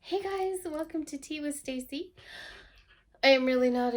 Hey guys, welcome to Tea with Stacy. I am really not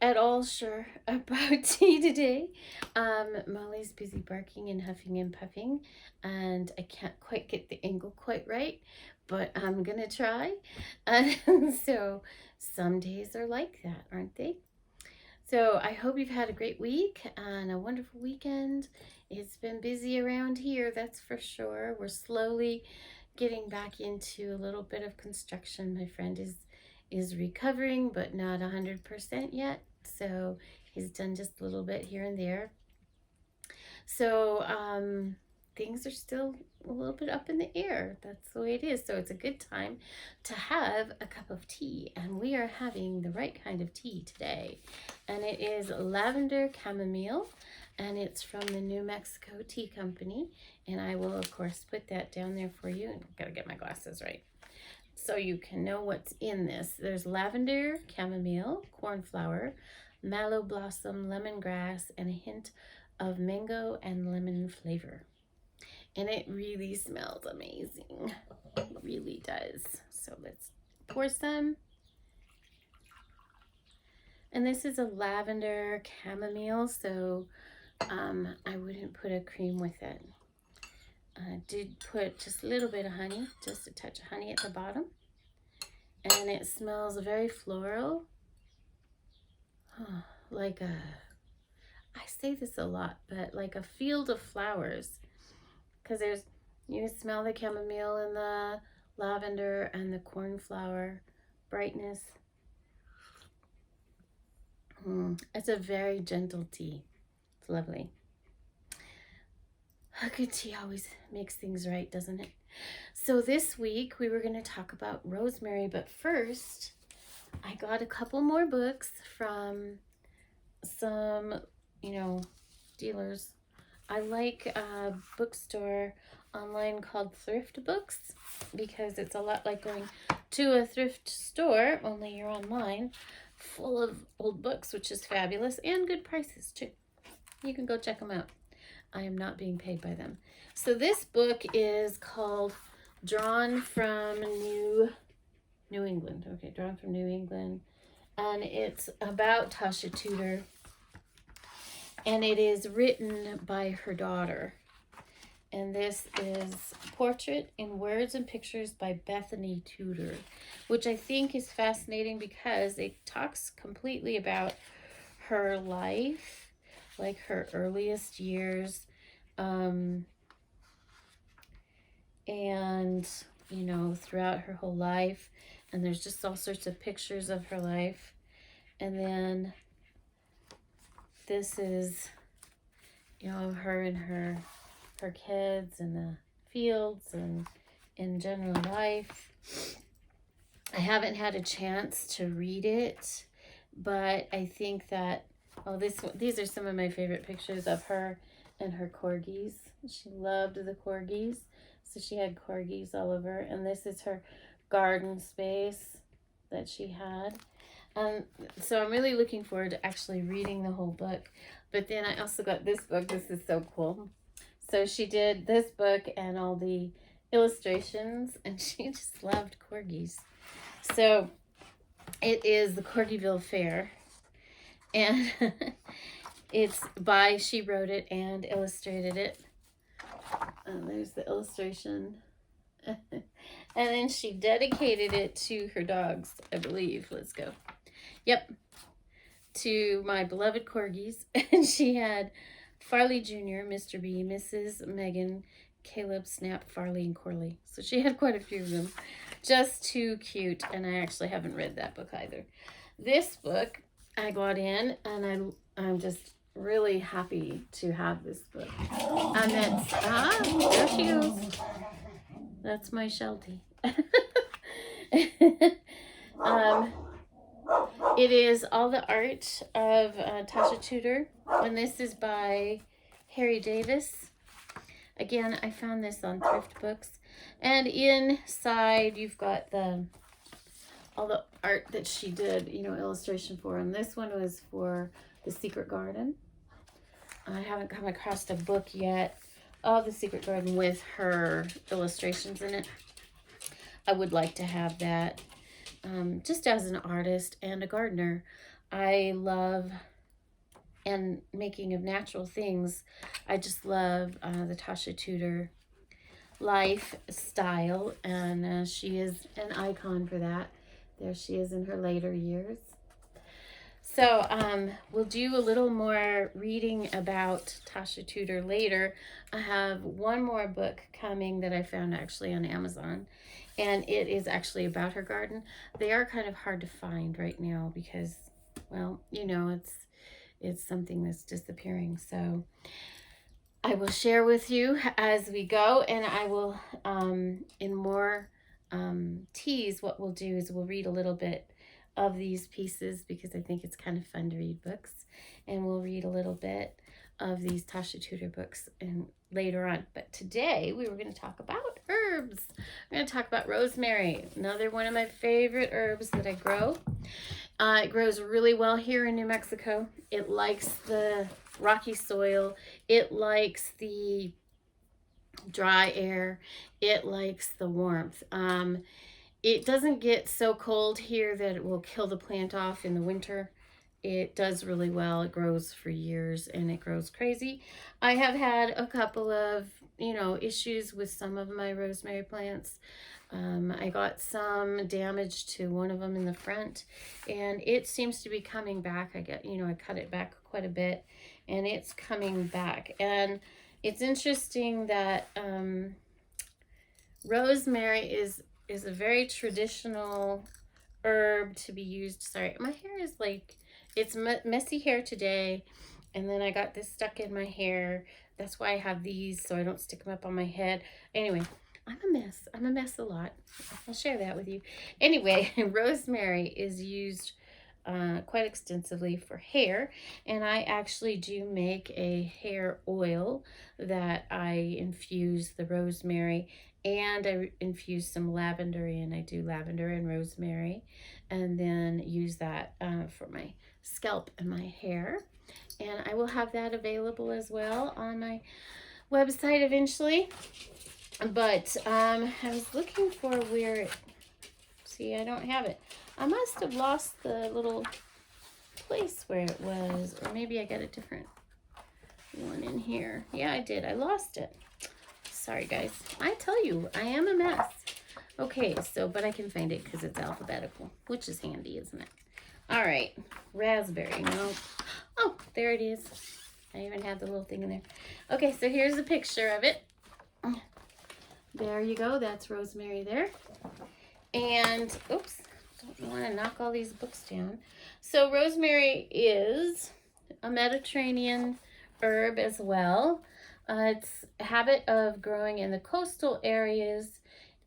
at all sure about tea today. Molly's busy barking and huffing and puffing, and I can't quite get the angle quite right, but I'm gonna try. And so some days are like that, aren't they? So I hope you've had a great week and a wonderful weekend. It's been busy around here, that's for sure. We're slowly getting back into a little bit of construction. My friend is recovering, but not 100% yet. So he's done just a little bit here and there. So things are still a little bit up in the air. That's the way it is. So it's a good time to have a cup of tea. And we are having the right kind of tea today. And it is Lavender Chamomile. And it's from the New Mexico Tea Company. And I will, of course, put that down there for you. I've got to get my glasses right, so you can know what's in this. There's lavender, chamomile, cornflower, mallow blossom, lemongrass, and a hint of mango and lemon flavor. And it really smells amazing. It really does. So let's pour some. And this is a lavender chamomile, so I wouldn't put a cream with it. I did put just a little bit of honey, just a touch of honey at the bottom. And it smells very floral. Like I say this a lot, but like a field of flowers. Because you smell the chamomile and the lavender and the cornflower brightness. It's a very gentle tea. It's lovely. A good tea always makes things right, doesn't it? So this week we were going to talk about rosemary, but first I got a couple more books from some, dealers. I like a bookstore online called Thrift Books because it's a lot like going to a thrift store, only you're online, full of old books, which is fabulous, and good prices too. You can go check them out. I am not being paid by them. So this book is called Drawn from New England. Okay, Drawn from New England. And it's about Tausha Tudor. And it is written by her daughter. And this is Portrait in Words and Pictures by Bethany Tudor, which I think is fascinating because it talks completely about her life, like her earliest years, and throughout her whole life. And there's just all sorts of pictures of her life. And then this is, her and her kids and the fields and in general life. I haven't had a chance to read it, but I think that, these are some of my favorite pictures of her and her corgis. She loved the corgis, so she had corgis all over. And this is her garden space that she had. So I'm really looking forward to actually reading the whole book. But then I also got this book. This is so cool. So she did this book and all the illustrations, and she just loved corgis. So it is the Corgiville Fair, and she wrote it and illustrated it. And there's the illustration. And then she dedicated it to her dogs, I believe. Let's go. Yep. To my beloved corgis. And she had Farley Jr., Mr. B, Mrs. Megan, Caleb, Snap, Farley, and Corley. So she had quite a few of them. Just too cute. And I actually haven't read that book either. This book I got in, and I'm just really happy to have this book. And it's, there she goes. That's my Sheltie. It is all the art of Tausha Tudor, and this is by Harry Davis. Again, I found this on Thrift Books. And inside you've got all the art that she did, illustration for. And this one was for The Secret Garden. I haven't come across a book yet of The Secret Garden with her illustrations in it. I would like to have that. Just as an artist and a gardener, I love and making of natural things. I just love the Tasha Tudor lifestyle, and she is an icon for that. There she is in her later years. So we'll do a little more reading about Tasha Tudor later. I have one more book coming that I found actually on Amazon, and it is actually about her garden. They are kind of hard to find right now because, well, you know, it's something that's disappearing. So I will share with you as we go, and I will, in more teas, what we'll do is we'll read a little bit of these pieces because I think it's kind of fun to read books, and we'll read a little bit of these Tasha Tudor books and later on. But today we were going to talk about herbs. We're going to talk about rosemary, another one of my favorite herbs that I grow. It grows really well here in New Mexico. It likes the rocky soil. It likes the dry air. It likes the warmth. It doesn't get so cold here that it will kill the plant off in the winter. It does really well. It grows for years and it grows crazy. I have had a couple of, issues with some of my rosemary plants. I got some damage to one of them in the front, and it seems to be coming back. I cut it back quite a bit, and it's coming back. And it's interesting that rosemary is a very traditional herb to be used. Sorry, my hair is like, it's messy hair today, and then I got this stuck in my hair. That's why I have these, so I don't stick them up on my head. Anyway, I'm a mess. I'm a mess a lot. I'll share that with you. Anyway, rosemary is used quite extensively for hair, and I actually do make a hair oil that I infuse the rosemary, and I infuse some lavender in. I do lavender and rosemary, and then use that for my scalp and my hair. And I will have that available as well on my website eventually. But I was looking for where it, see, I don't have it. I must have lost the little place where it was, or maybe I got a different one in here. Yeah, I did. I lost it. Sorry, guys. I tell you, I am a mess. Okay, so, but I can find it because it's alphabetical, which is handy, isn't it? All right, raspberry. No. Oh, there it is. I even had the little thing in there. Okay, so here's a picture of it. There you go. That's rosemary there. And, oops, don't want to knock all these books down. So rosemary is a Mediterranean herb as well. It's a habit of growing in the coastal areas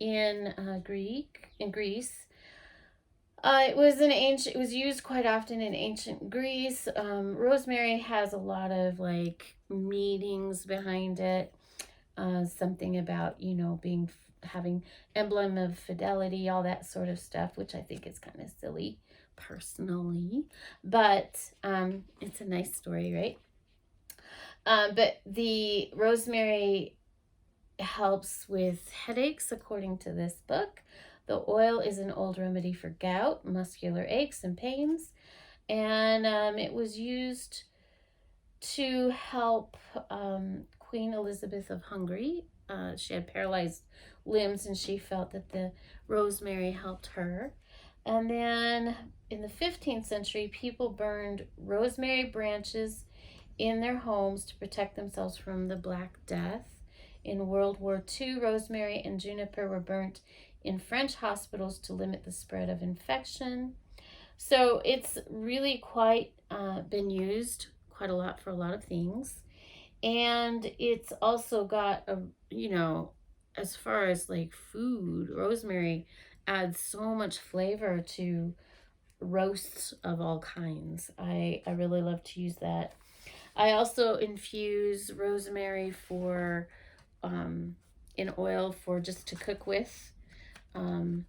in Greece. It was used quite often in ancient Greece. Rosemary has a lot of meanings behind it. Something about, having emblem of fidelity, all that sort of stuff, which I think is kind of silly personally, but it's a nice story, right? But the rosemary helps with headaches, according to this book. The oil is an old remedy for gout, muscular aches, and pains. And it was used to help Queen Elizabeth of Hungary. She had paralyzed limbs, and she felt that the rosemary helped her. And then in the 15th century, people burned rosemary branches in their homes to protect themselves from the Black Death. In World War II, rosemary and juniper were burnt in French hospitals to limit the spread of infection. So it's really quite been used quite a lot for a lot of things. And it's also got as far as food, rosemary adds so much flavor to roasts of all kinds. I really love to use that. I also infuse rosemary for in oil for just to cook with. When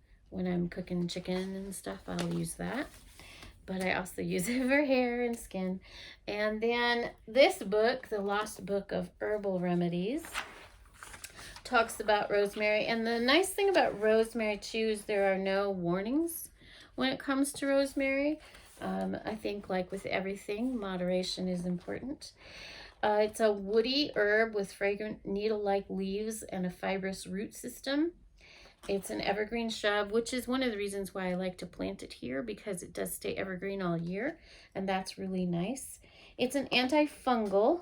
I'm cooking chicken and stuff, I'll use that. But I also use it for hair and skin. And then this book, The Lost Book of Herbal Remedies, talks about rosemary. And the nice thing about rosemary too is there are no warnings when it comes to rosemary. I think, like with everything, moderation is important. It's a woody herb with fragrant needle-like leaves and a fibrous root system. It's an evergreen shrub, which is one of the reasons why I like to plant it here, because it does stay evergreen all year, and that's really nice. It's an antifungal,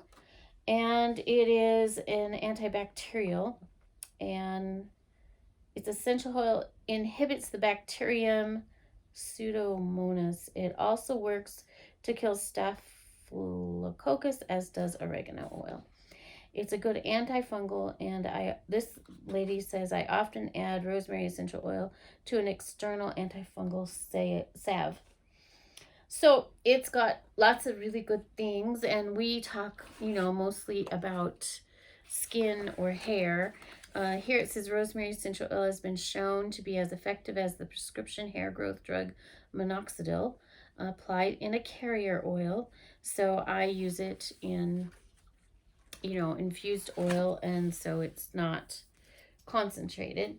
and it is an antibacterial, and its essential oil inhibits the bacterium Pseudomonas. It also works to kill Staphylococcus, as does oregano oil. It's a good antifungal, and this lady says I often add rosemary essential oil to an external antifungal salve. So it's got lots of really good things, and we talk, mostly about skin or hair. Here it says rosemary essential oil has been shown to be as effective as the prescription hair growth drug minoxidil applied in a carrier oil. So I use it in infused oil, and so it's not concentrated.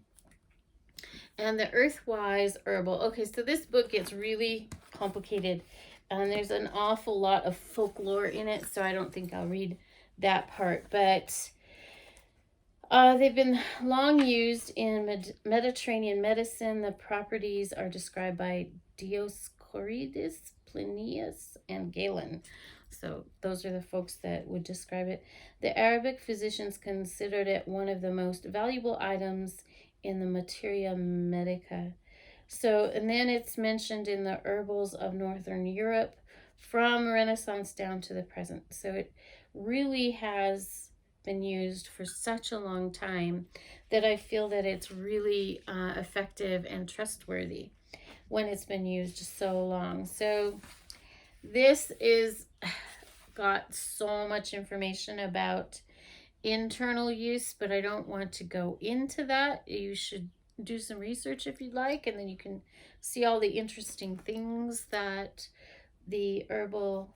And the Earthwise Herbal. Okay, so this book gets really complicated, and there's an awful lot of folklore in it, so I don't think I'll read that part. But they've been long used in Mediterranean medicine. The properties are described by Dioscorides, Plinius, and Galen. So those are the folks that would describe it. The Arabic physicians considered it one of the most valuable items in the Materia Medica. So, and then it's mentioned in the herbals of Northern Europe from Renaissance down to the present. So it really has been used for such a long time that I feel that it's really effective and trustworthy when it's been used so long. So this is got so much information about internal use, but I don't want to go into that. You should do some research if you'd like, and then you can see all the interesting things that the herbal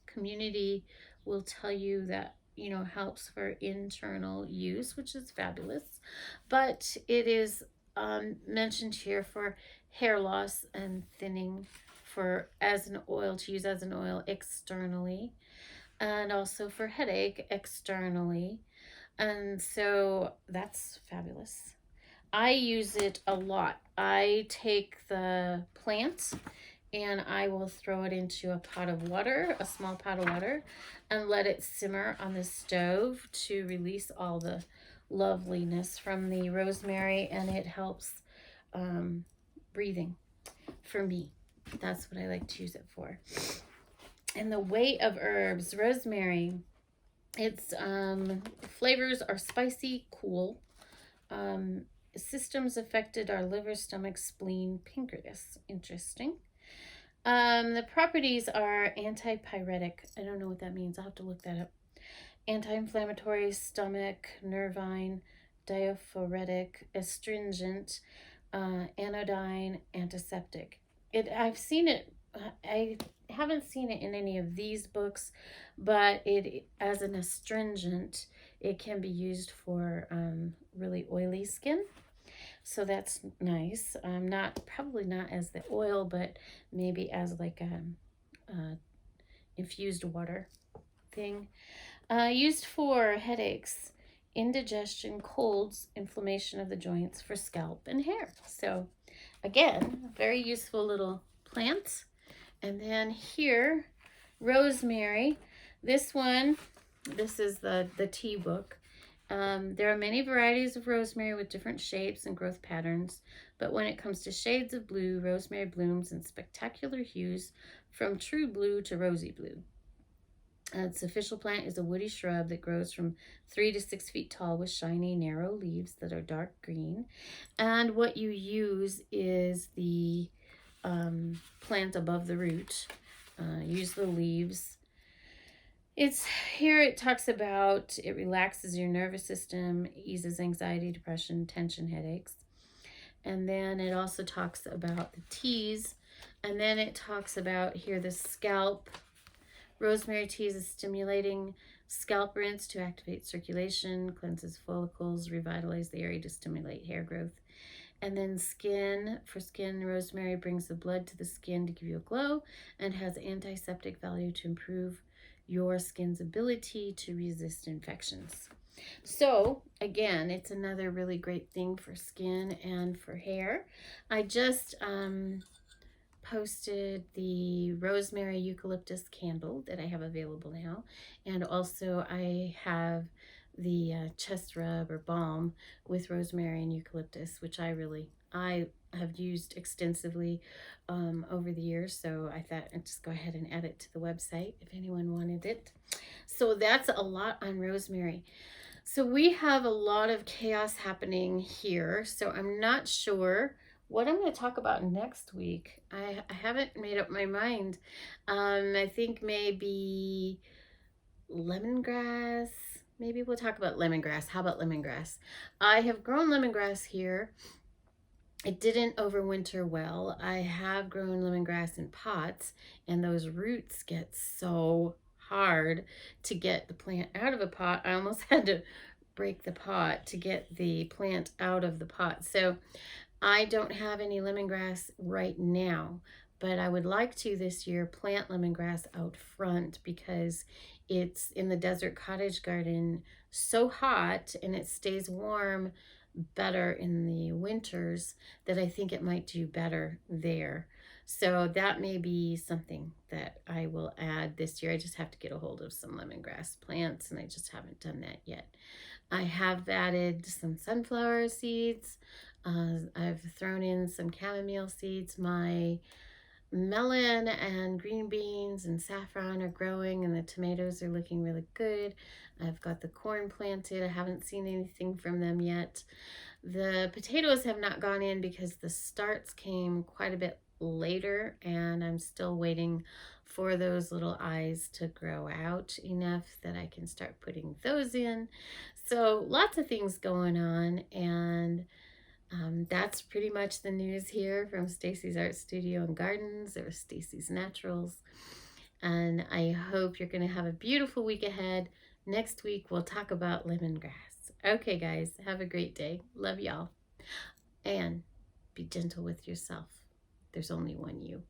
community will tell you that helps for internal use, which is fabulous. But it is mentioned here for hair loss and thinning, as an oil, to use as an oil externally, and also for headache externally. And so that's fabulous. I use it a lot. I take the plant and I will throw it into a pot of water, a small pot of water, and let it simmer on the stove to release all the loveliness from the rosemary, and it helps breathing for me. That's what I like to use it for. And the weight of herbs, rosemary, its flavors are spicy, cool. Systems affected are liver, stomach, spleen, pancreas. Interesting. The properties are antipyretic. I don't know what that means. I'll have to look that up. Anti-inflammatory, stomach, nervine, diaphoretic, astringent, anodyne, antiseptic. I've seen it. I haven't seen it in any of these books, but it, as an astringent, it can be used for really oily skin. So that's nice. Probably not as the oil, but maybe as like a infused water thing. Used for headaches, indigestion, colds, inflammation of the joints, for scalp and hair. So again, very useful little plant. And then here, rosemary. This is the tea book. There are many varieties of rosemary with different shapes and growth patterns, but when it comes to shades of blue, rosemary blooms in spectacular hues from true blue to rosy blue. Its official plant is a woody shrub that grows from 3 to 6 feet tall with shiny, narrow leaves that are dark green. And what you use is the plant above the root. Use the leaves. It talks about it relaxes your nervous system, eases anxiety, depression, tension, headaches. And then it also talks about the teas. And then it talks about here the scalp. Rosemary tea is a stimulating Scalp rinse to activate circulation, cleanses follicles, revitalize the area to stimulate hair growth. And then skin, for skin, rosemary brings the blood to the skin to give you a glow and has antiseptic value to improve your skin's ability to resist infections. So again, it's another really great thing for skin and for hair. I just posted the rosemary eucalyptus candle that I have available now, and also I have the chest rub or balm with rosemary and eucalyptus, which I have used extensively over the years, so I thought I'd just go ahead and add it to the website if anyone wanted it. So that's a lot on rosemary. So we have a lot of chaos happening here, so I'm not sure what I'm going to talk about next week. I haven't made up my mind. I think maybe lemongrass. Maybe we'll talk about lemongrass. How about lemongrass? I have grown lemongrass here. It didn't overwinter well. I have grown lemongrass in pots, and those roots get so hard to get the plant out of a pot. I almost had to break the pot to get the plant out of the pot. So I don't have any lemongrass right now, but I would like to this year plant lemongrass out front because it's in the desert cottage garden so hot and it stays warm better in the winters that I think it might do better there. So that may be something that I will add this year. I just have to get a hold of some lemongrass plants, and I just haven't done that yet. I have added some sunflower seeds. I've thrown in some chamomile seeds. My melon and green beans and saffron are growing, and the tomatoes are looking really good. I've got the corn planted. I haven't seen anything from them yet. The potatoes have not gone in because the starts came quite a bit later, and I'm still waiting for those little eyes to grow out enough that I can start putting those in. So lots of things going on, and that's pretty much the news here from Stacy's Art Studio and Gardens, or Stacy's Naturals. And I hope you're going to have a beautiful week ahead. Next week, we'll talk about lemongrass. Okay, guys, have a great day. Love y'all. And be gentle with yourself. There's only one you.